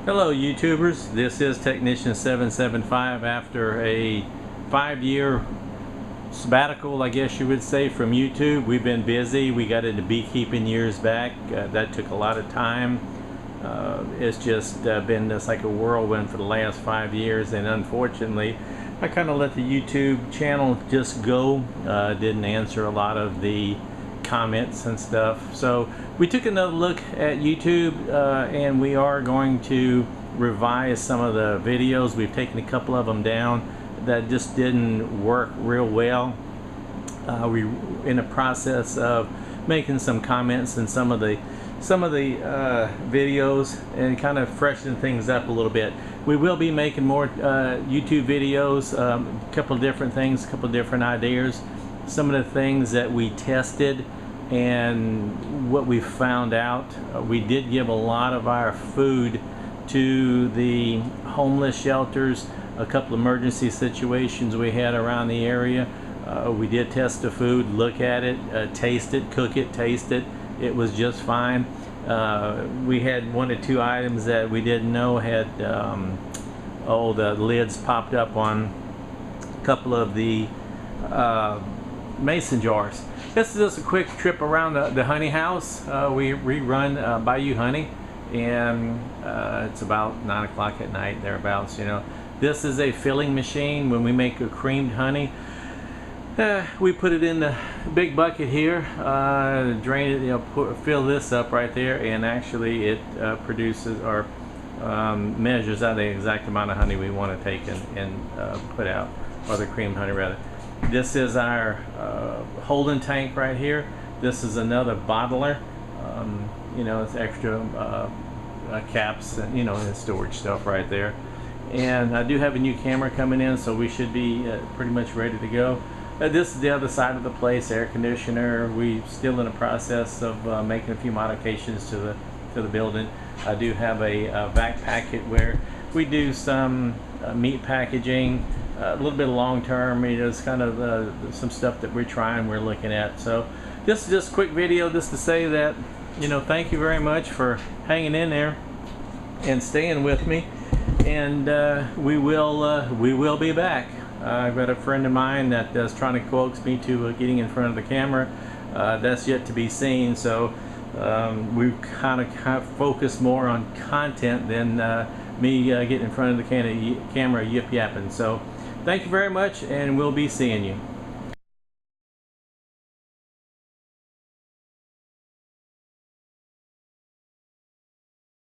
Hello YouTubers, this is Technician 775 after a 5-year sabbatical, I guess you would say, from YouTube. We've been busy. We got into beekeeping years back. That took a lot of time. It's just been just like a whirlwind for the last 5 years, and unfortunately I kind of let the YouTube channel just go. Didn't answer a lot of the comments and stuff. So we took another look at YouTube and we are going to revise some of the videos. We've taken a couple of them down that just didn't work real well. We're in the process of making some comments in some of the videos and kind of freshen things up a little bit. We will be making more YouTube videos, a couple of different things, a couple of different ideas, some of the things that we tested and what we found out. We did give a lot of our food to the homeless shelters, a couple emergency situations we had around the area. We did test the food, look at it, taste it, cook it, taste it. It was just fine. We had 1 or 2 items that we didn't know had the lids popped up on a couple of the mason jars. This is just a quick trip around the honey house. We run Bayou Honey, and it's about 9 o'clock at night, thereabouts. You know, this is a filling machine. When we make a creamed honey, we put it in the big bucket here, drain it, you know, fill this up right there, and actually it produces or measures out the exact amount of honey we want to take and put out, or the creamed honey rather. This is our holding tank right here. This is another bottler. You know, it's extra caps and, you know, and storage stuff right there. And I do have a new camera coming in, so we should be pretty much ready to go. This is the other side of the place, air conditioner. We're still in the process of making a few modifications to the building. I do have a vac packet where we do some meat packaging, a little bit of long term. You know, it's kind of some stuff that we're looking at. So this is just a quick video just to say that, you know, thank you very much for hanging in there and staying with me, and we will be back. I've got a friend of mine that is trying to coax me to getting in front of the camera. That's yet to be seen. So we kind of focus more on content than me getting in front of the camera yip yapping. So thank you very much, and we'll be seeing you.